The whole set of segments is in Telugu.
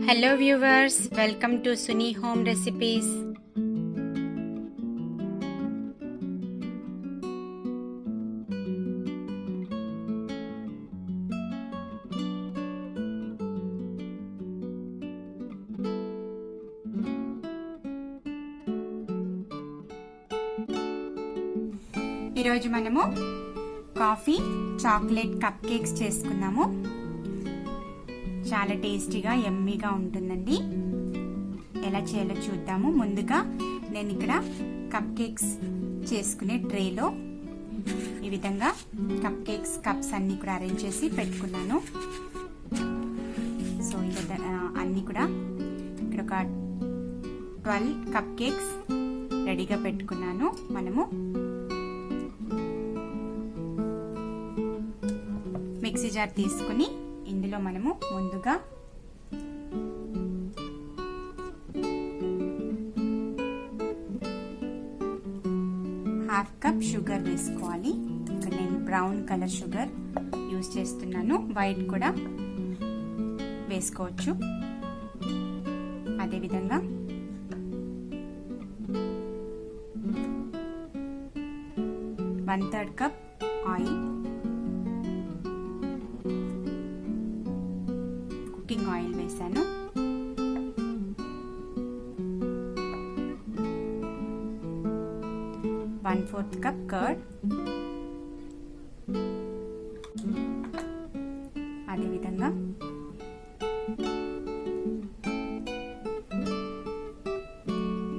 Hello viewers, welcome to Suni home recipes. ఈరోజు మనము కాఫీ చాక్లెట్ కప్ కేక్స్ చేసుకున్నాము. చాలా టేస్టీగా యమ్మీగా ఉంటుందండి. ఎలా చేయాలో చూద్దాము. ముందుగా నేను ఇక్కడ కప్ కేక్స్ చేసుకునే ట్రేలో ఈ విధంగా కప్ కేక్స్ కప్స్ అన్ని కూడా అరేంజ్ చేసి పెట్టుకున్నాను. సో అన్ని కూడా ఇక్కడ ఒక 12 కప్ కేక్స్ రెడీగా పెట్టుకున్నాను. మనము మిక్సీ జార్ తీసుకుని ఇందులో మనము ముందుగా హాఫ్ కప్ షుగర్ వేసుకోవాలి. ఇక్కడ నేను బ్రౌన్ కలర్ షుగర్ యూజ్ చేస్తున్నాను. వైట్ కూడా వేసుకోవచ్చు. అదేవిధంగా one third cup oil, cooking oil వేసాను. వన్ ఫోర్త్ కప్ కర్డ్, అదేవిధంగా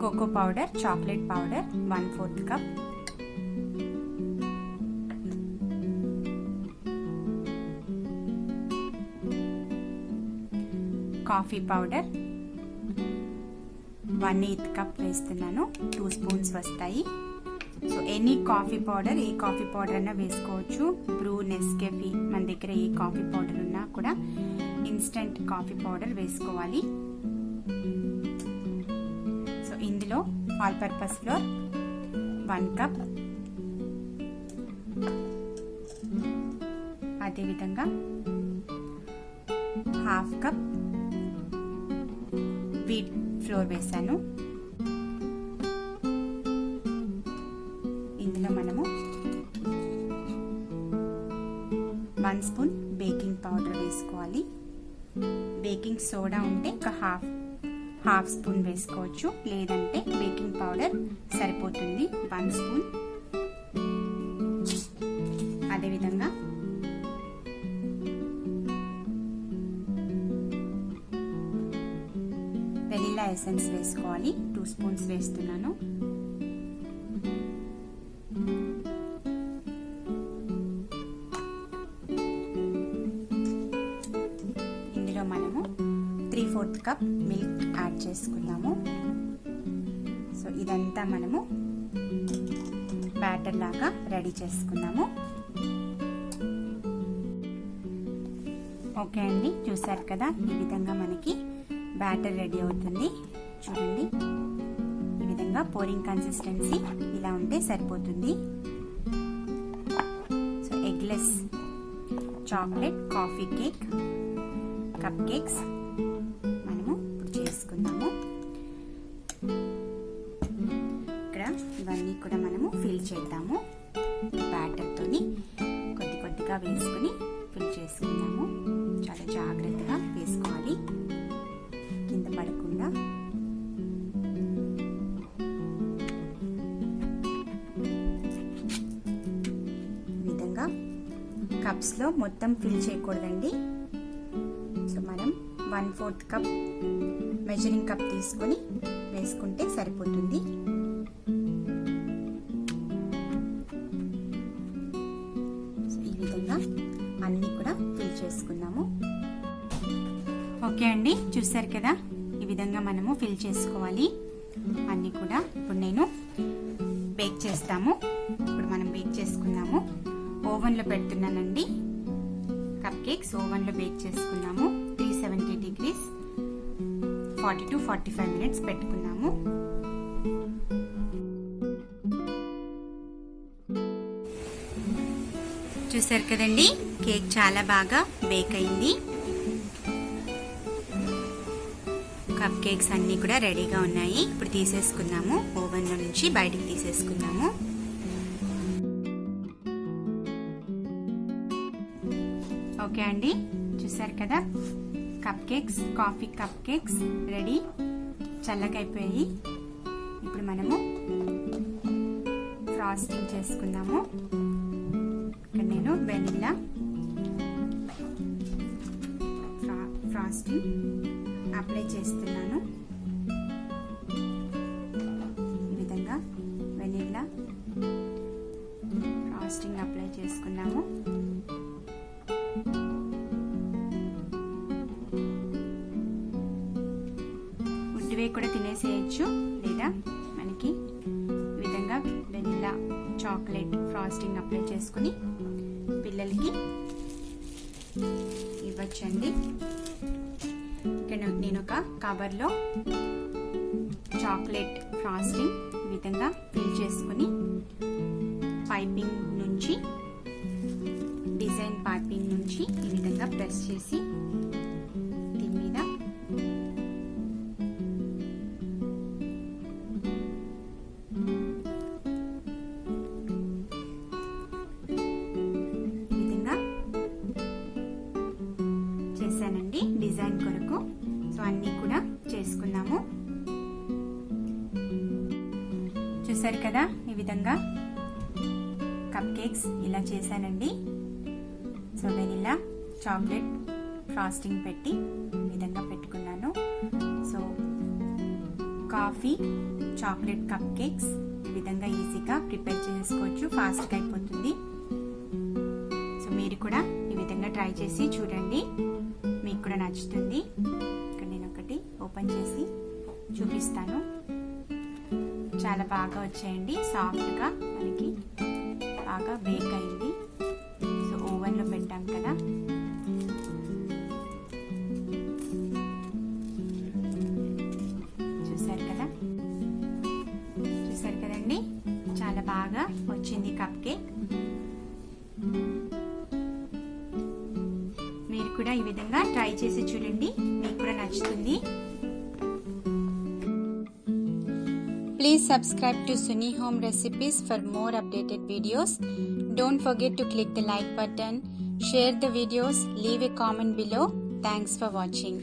cocoa powder, chocolate powder 1/4 cup, coffee powder 1/8 cup వేస్తున్నాను. 2 స్పూన్స్ వస్తాయి. So any coffee powder, a coffee powder అన్నా వేసుకోవచ్చు. బ్రూ, నెస్కేఫీ, మన దగ్గర ఏ కాఫీ పౌడర్ ఉన్నా కూడా ఇన్స్టెంట్ కాఫీ పౌడర్ వేసుకోవాలి. సో ఇందులో ఆల్ పర్పస్ ఫ్లోర్ 1 కప్, అదేవిధంగా హాఫ్ కప్ వీట్ ఫ్లోర్ వేసాను. ఇందులో మనము 1 స్పూన్ బేకింగ్ పౌడర్ వేసుకోవాలి. బేకింగ్ సోడా ఉంటే ఒక హాఫ్ స్పూన్ వేసుకోవచ్చు, లేదంటే బేకింగ్ పౌడర్ సరిపోతుంది. 1 స్పూన్. అదేవిధంగా వెనిలా ఎసెన్స్ వేసుకోవాలి. 2 స్పూన్స్ వేస్తున్నాను. ఇందులో మనము 3/4 కప్ మిల్క్ యాడ్ చేసుకుందాము. సో ఇదంతా మనము బ్యాటర్ లాగా రెడీ చేసుకుందాము. ఓకే అండి, చూసారు కదా, ఈ విధంగా మనకి బ్యాటర్ రెడీ అవుతుంది. చూడండి, ఈ విధంగా పోరింగ్ కన్సిస్టెన్సీ ఇలా ఉంటే సరిపోతుంది. So eggless chocolate coffee cake cup cakes మనము ఇప్పుడు చేసుకుందాము. ఇక్కడ ఇవన్నీ కూడా మనము ఫిల్ చేద్దాము. బ్యాటర్తోని కొద్ది కొద్దిగా వేసుకుని ఫిల్ చేసుకుందాము. చాలా జాగ్రత్తగా వేసుకోవాలి, కింద పడకుండా. ఈ విధంగా కప్స్ లో మొత్తం ఫిల్ చేయకూడదండి. సో మనం 1/4 కప్ మెజరింగ్ కప్ తీసుకొని వేసుకుంటే సరిపోతుంది. సో ఈ విధంగా అన్ని కూడా ఫిల్ చేసుకుందాము. ఓకే అండి, చూసారు కదా, ఈ విధంగా మనము ఫిల్ చేసుకోవాలి అన్ని కూడా. ఇప్పుడు నేను బేక్ చేస్తాము. ఇప్పుడు మనం బేక్ చేసుకుందాము. ఓవెన్లో పెడుతున్నానండి. కప్ కేక్స్ ఓవెన్లో బేక్ చేసుకున్నాము. 370 degrees 40 to 45 minutes పెట్టుకున్నాము. చూసారు కదండి, కేక్ చాలా బాగా బేక్ అయింది. కప్ కేక్స్ అన్నీ కూడా రెడీగా ఉన్నాయి. ఇప్పుడు తీసేసుకుందాము, ఓవెన్లో నుంచి బయటికి తీసేసుకుందాము. ఓకే అండి, చూసారు కదా cupcakes, coffee cupcakes ready, చల్లగైపోయాయి. ఇప్పుడు మనము ఫ్రాస్టింగ్ చేసుకుందాము. ఇక్కడ నేను వెనిల్లా ఫ్రాస్టింగ్ అప్లై చేస్తున్నాను. ఈ విధంగా వెనిల్లా ఫ్రాస్టింగ్ అప్లై చేసుకున్నాము. ఉట్టివే కూడా తినేసేయచ్చు, లేదా మనకి ఈ విధంగా వెనిల్లా చాక్లెట్ ఫ్రాస్టింగ్ అప్లై చేసుకుని పిల్లలకి ఇవ్వచ్చండి. ఇక్కడ నేను ఒక కవర్లో చాక్లెట్ ఫ్రాస్టింగ్ ఈ విధంగా ఫిల్ చేసుకుని పైపింగ్ నుంచి, డిజైన్ పైపింగ్ నుంచి ఈ విధంగా ప్రెస్ చేసి దీని మీద ఈ విధంగా చేశానండి డిజైన్ కొరకు. సో అన్నీ కూడా చేసుకున్నాము. చూసారు కదా, ఈ విధంగా కప్ కేక్స్ ఇలా చేశానండి. సో వెనిల్లా చాక్లెట్ ఫ్రాస్టింగ్ పెట్టి ఈ విధంగా పెట్టుకున్నాను. So coffee chocolate cup cakes ఈ విధంగా ఈజీగా ప్రిపేర్ చేసుకోవచ్చు, ఫాస్ట్గా అయిపోతుంది. సో మీరు కూడా ఈ విధంగా ట్రై చేసి చూడండి, మీకు కూడా నచ్చుతుంది. ఇక్కడ నేను ఒకటి ఓపెన్ చేసి చూపిస్తాను. చాలా బాగా వచ్చాయండి, సాఫ్ట్గా మనకి బాగా బేక్ అయింది. సో ఓవెన్లో పెట్టాం కదా, చూసారు కదండి, చాలా బాగా వచ్చింది కప్ కేక్. మీరు కూడా ఈ విధంగా ట్రై చేసి చూడండి, మీకు కూడా నచ్చుతుంది. Please subscribe to Sunny Home Recipes for more updated videos. Don't forget to click the like button, share the videos, leave a comment below. Thanks for watching.